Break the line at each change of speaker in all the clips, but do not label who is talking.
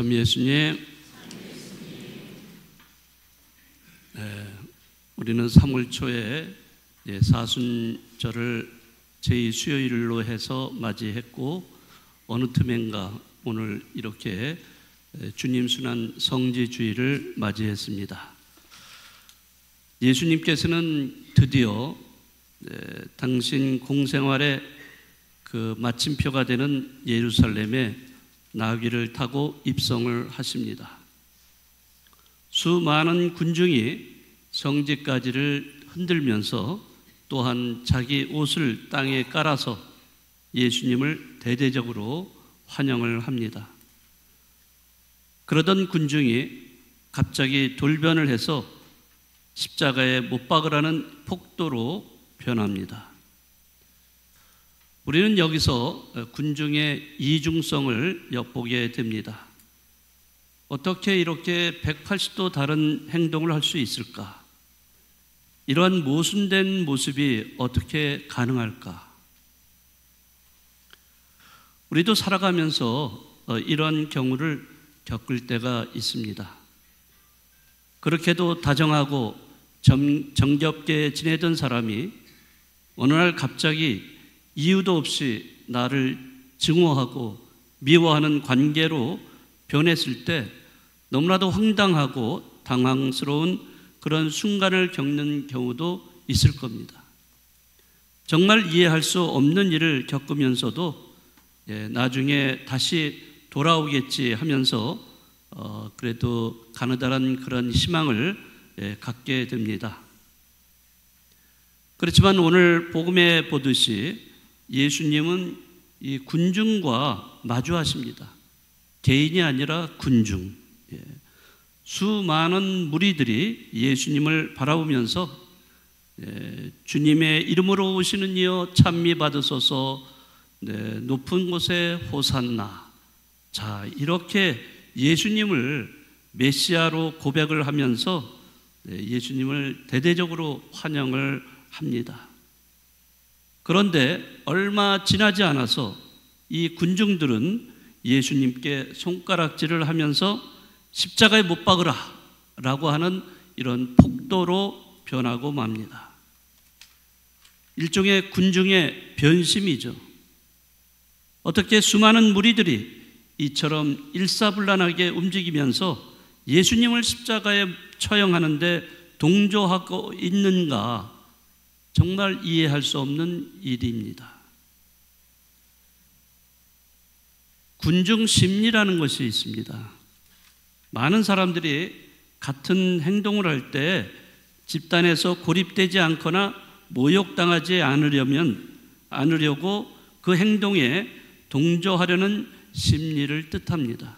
참 예수님, 우리는 3월 초에 사순절을 제2수요일로 해서 맞이했고, 어느 틈엔가 오늘 이렇게 주님 순환 성지주일을 맞이했습니다. 예수님께서는 드디어 당신 공생활의 그 마침표가 되는 예루살렘에 나귀를 타고 입성을 하십니다. 수많은 군중이 성지가지를 흔들면서 또한 자기 옷을 땅에 깔아서 예수님을 대대적으로 환영을 합니다. 그러던 군중이 갑자기 돌변을 해서 십자가에 못 박으라는 폭도로 변합니다. 우리는 여기서 군중의 이중성을 엿보게 됩니다. 어떻게 이렇게 180도 다른 행동을 할 수 있을까? 이러한 모순된 모습이 어떻게 가능할까? 우리도 살아가면서 이런 경우를 겪을 때가 있습니다. 그렇게도 다정하고 정겹게 지내던 사람이 어느 날 갑자기 이유도 없이 나를 증오하고 미워하는 관계로 변했을 때 너무나도 황당하고 당황스러운 그런 순간을 겪는 경우도 있을 겁니다. 정말 이해할 수 없는 일을 겪으면서도 나중에 다시 돌아오겠지 하면서 그래도 가느다란 그런 희망을 갖게 됩니다. 그렇지만 오늘 복음에 보듯이 예수님은 이 군중과 마주하십니다. 개인이 아니라 군중. 수많은 무리들이 예수님을 바라보면서 주님의 이름으로 오시는 이여 찬미 받으소서, 높은 곳에 호산나. 자, 이렇게 예수님을 메시아로 고백을 하면서 예수님을 대대적으로 환영을 합니다. 그런데 얼마 지나지 않아서 이 군중들은 예수님께 손가락질을 하면서 십자가에 못 박으라 라고 하는 이런 폭도로 변하고 맙니다. 일종의 군중의 변심이죠. 어떻게 수많은 무리들이 이처럼 일사불란하게 움직이면서 예수님을 십자가에 처형하는데 동조하고 있는가? 정말 이해할 수 없는 일입니다. 군중 심리라는 것이 있습니다. 많은 사람들이 같은 행동을 할 때 집단에서 고립되지 않거나 모욕당하지 않으려고 그 행동에 동조하려는 심리를 뜻합니다.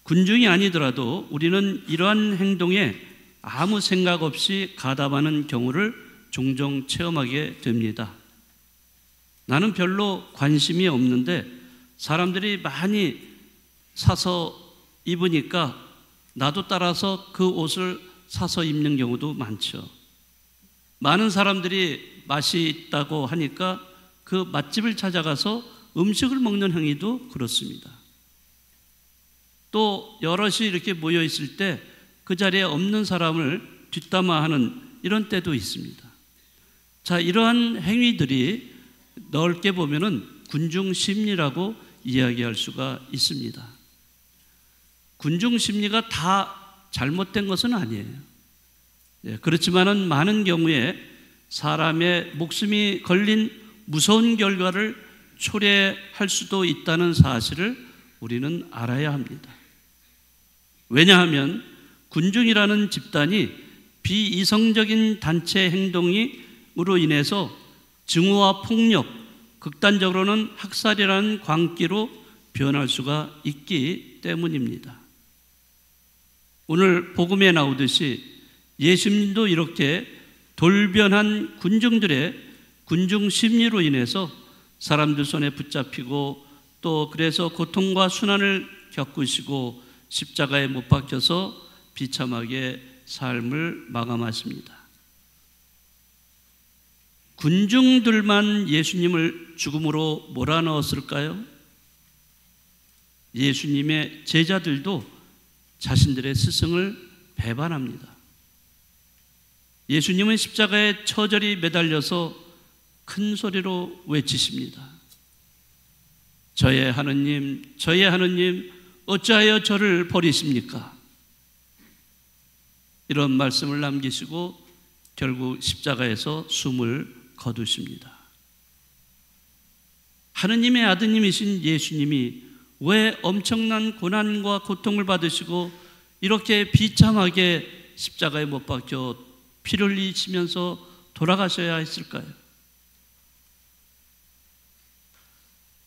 군중이 아니더라도 우리는 이러한 행동에 아무 생각 없이 가담하는 경우를 종종 체험하게 됩니다. 나는 별로 관심이 없는데 사람들이 많이 사서 입으니까 나도 따라서 그 옷을 사서 입는 경우도 많죠. 많은 사람들이 맛이 있다고 하니까 그 맛집을 찾아가서 음식을 먹는 행위도 그렇습니다. 또 여럿이 이렇게 모여 있을 때 그 자리에 없는 사람을 뒷담화하는 이런 때도 있습니다. 자, 이러한 행위들이 넓게 보면은 군중 심리라고 이야기할 수가 있습니다. 군중 심리가 다 잘못된 것은 아니에요. 그렇지만은 많은 경우에 사람의 목숨이 걸린 무서운 결과를 초래할 수도 있다는 사실을 우리는 알아야 합니다. 왜냐하면 군중이라는 집단이 비이성적인 단체 행동으로 인해서 증오와 폭력, 극단적으로는 학살이라는 광기로 변할 수가 있기 때문입니다. 오늘 복음에 나오듯이 예수님도 이렇게 돌변한 군중들의 군중 심리로 인해서 사람들 손에 붙잡히고 또 그래서 고통과 순환을 겪으시고 십자가에 못 박혀서 비참하게 삶을 마감하십니다. 군중들만 예수님을 죽음으로 몰아넣었을까요? 예수님의 제자들도 자신들의 스승을 배반합니다. 예수님은 십자가에 처절히 매달려서 큰 소리로 외치십니다. 저의 하느님, 저의 하느님, 어찌하여 저를 버리십니까? 이런 말씀을 남기시고 결국 십자가에서 숨을 거두십니다. 하느님의 아드님이신 예수님이 왜 엄청난 고난과 고통을 받으시고 이렇게 비참하게 십자가에 못 박혀 피를 흘리시면서 돌아가셔야 했을까요?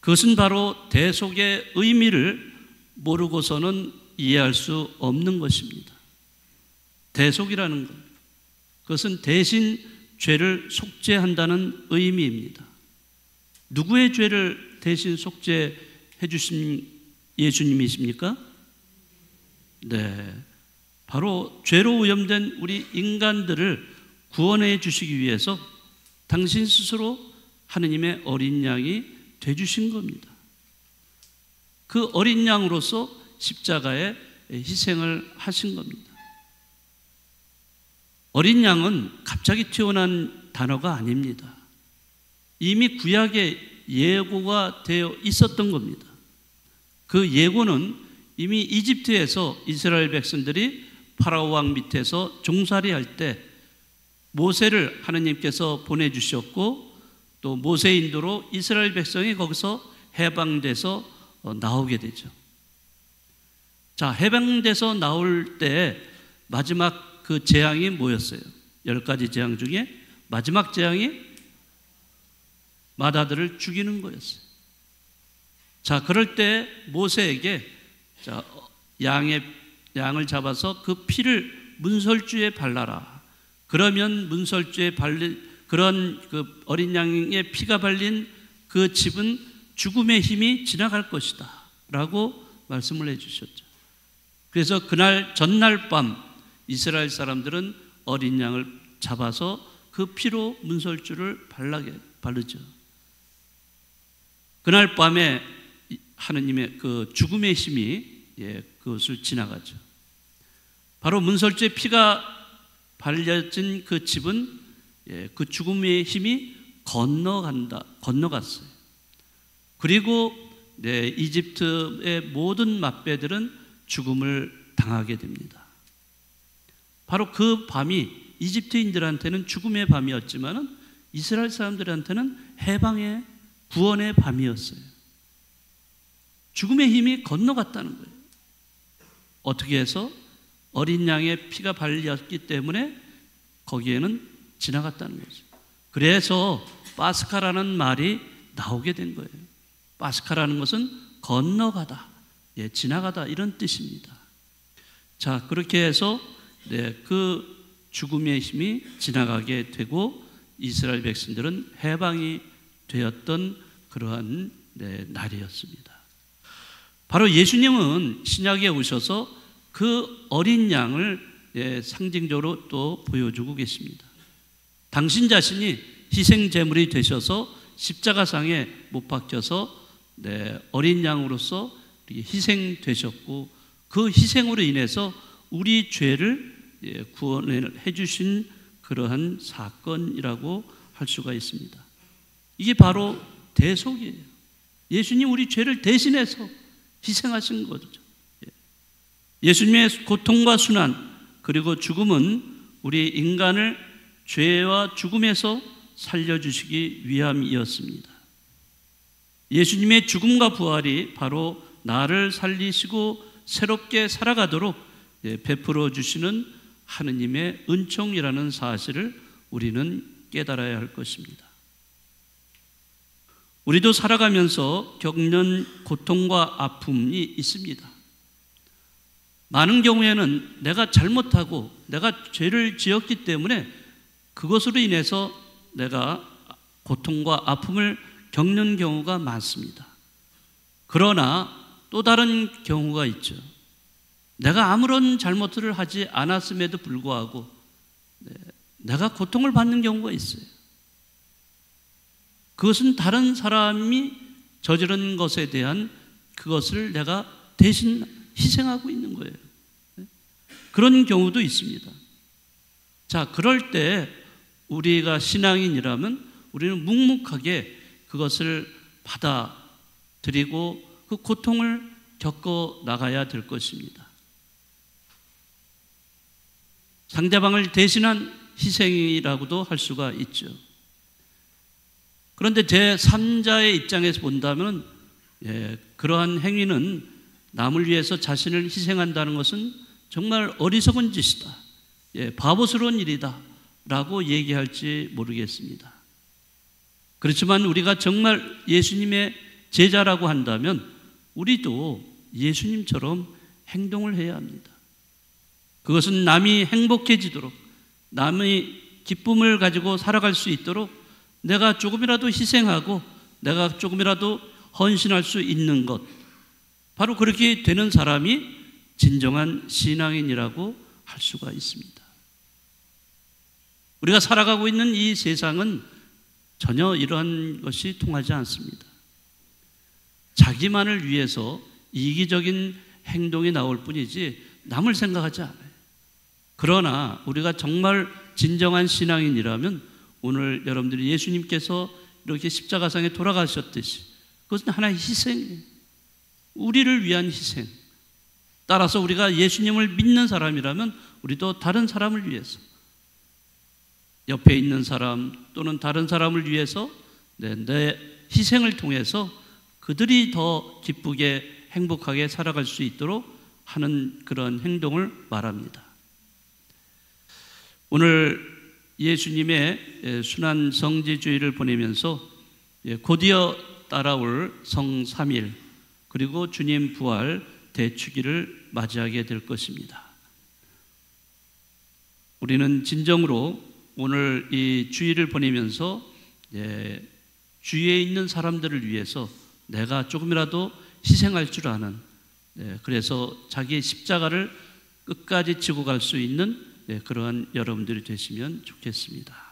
그것은 바로 대속의 의미를 모르고서는 이해할 수 없는 것입니다. 대속이라는 것, 그것은 대신 죄를 속죄한다는 의미입니다. 누구의 죄를 대신 속죄해 주신 예수님이십니까? 네, 바로 죄로 오염된 우리 인간들을 구원해 주시기 위해서 당신 스스로 하느님의 어린 양이 되주신 겁니다. 그 어린 양으로서 십자가에 희생을 하신 겁니다. 어린 양은 갑자기 튀어나온 단어가 아닙니다. 이미 구약에 예고가 되어 있었던 겁니다. 그 예고는 이미 이집트에서 이스라엘 백성들이 파라오 왕 밑에서 종살이할 때 모세를 하느님께서 보내주셨고 또 모세 인도로 이스라엘 백성이 거기서 해방돼서 나오게 되죠. 자, 해방돼서 나올 때 마지막 그 재앙이 뭐였어요? 10가지 재앙 중에 마지막 재앙이 맏아들을 죽이는 거였어요. 자, 그럴 때 모세에게 자, 양을 잡아서 그 피를 문설주에 발라라. 그러면 문설주에 발린 그런 그 어린 양의 피가 발린 그 집은 죽음의 힘이 지나갈 것이다 라고 말씀을 해주셨죠. 그래서 그날 전날 밤 이스라엘 사람들은 어린 양을 잡아서 그 피로 문설주를 바르죠. 그날 밤에 하느님의 그 죽음의 힘이 그것을 지나가죠. 바로 문설주의 피가 발려진 그 집은 그 죽음의 힘이 건너갔어요. 그리고 이집트의 모든 맏배들은 죽음을 당하게 됩니다. 바로 그 밤이 이집트인들한테는 죽음의 밤이었지만 이스라엘 사람들한테는 해방의 구원의 밤이었어요. 죽음의 힘이 건너갔다는 거예요. 어떻게 해서? 어린 양의 피가 발렸기 때문에 거기에는 지나갔다는 거죠. 그래서 파스카라는 말이 나오게 된 거예요. 파스카라는 것은 건너가다, 지나가다 이런 뜻입니다. 자, 그렇게 해서 그 죽음의 힘이 지나가게 되고 이스라엘 백성들은 해방이 되었던 그러한 날이었습니다. 바로 예수님은 신약에 오셔서 그 어린 양을 상징적으로 또 보여주고 계십니다. 당신 자신이 희생제물이 되셔서 십자가상에 못 박혀서 어린 양으로서 희생되셨고 그 희생으로 인해서 우리 죄를 구원해 주신 그러한 사건이라고 할 수가 있습니다. 이게 바로 대속이에요. 예수님 우리 죄를 대신해서 희생하신 거죠. 예수님의 고통과 순환 그리고 죽음은 우리 인간을 죄와 죽음에서 살려주시기 위함이었습니다. 예수님의 죽음과 부활이 바로 나를 살리시고 새롭게 살아가도록 베풀어 주시는 하느님의 은총이라는 사실을 우리는 깨달아야 할 것입니다. 우리도 살아가면서 겪는 고통과 아픔이 있습니다. 많은 경우에는 내가 잘못하고 내가 죄를 지었기 때문에 그것으로 인해서 내가 고통과 아픔을 겪는 경우가 많습니다. 그러나 또 다른 경우가 있죠. 내가 아무런 잘못을 하지 않았음에도 불구하고 내가 고통을 받는 경우가 있어요. 그것은 다른 사람이 저지른 것에 대한 그것을 내가 대신 희생하고 있는 거예요. 그런 경우도 있습니다. 자, 그럴 때 우리가 신앙인이라면 우리는 묵묵하게 그것을 받아들이고 그 고통을 겪어 나가야 될 것입니다. 상대방을 대신한 희생이라고도 할 수가 있죠. 그런데 제3자의 입장에서 본다면 그러한 행위는 남을 위해서 자신을 희생한다는 것은 정말 어리석은 짓이다, 바보스러운 일이다 라고 얘기할지 모르겠습니다. 그렇지만 우리가 정말 예수님의 제자라고 한다면 우리도 예수님처럼 행동을 해야 합니다. 그것은 남이 행복해지도록, 남이 기쁨을 가지고 살아갈 수 있도록 내가 조금이라도 희생하고 내가 조금이라도 헌신할 수 있는 것, 바로 그렇게 되는 사람이 진정한 신앙인이라고 할 수가 있습니다. 우리가 살아가고 있는 이 세상은 전혀 이러한 것이 통하지 않습니다. 자기만을 위해서 이기적인 행동이 나올 뿐이지 남을 생각하지 않아요. 그러나 우리가 정말 진정한 신앙인이라면 오늘 여러분들이 예수님께서 이렇게 십자가상에 돌아가셨듯이 그것은 하나의 희생이에요. 우리를 위한 희생. 따라서 우리가 예수님을 믿는 사람이라면 우리도 다른 사람을 위해서, 옆에 있는 사람 또는 다른 사람을 위해서 내 희생을 통해서 그들이 더 기쁘게 행복하게 살아갈 수 있도록 하는 그런 행동을 말합니다. 오늘 예수님의 순환 성지주의를 보내면서 곧이어 따라올 성삼일 그리고 주님 부활 대축일을 맞이하게 될 것입니다. 우리는 진정으로 오늘 이 주일을 보내면서 주위에 있는 사람들을 위해서 내가 조금이라도 희생할 줄 아는, 그래서 자기의 십자가를 끝까지 지고 갈 수 있는 그러한 여러분들이 되시면 좋겠습니다.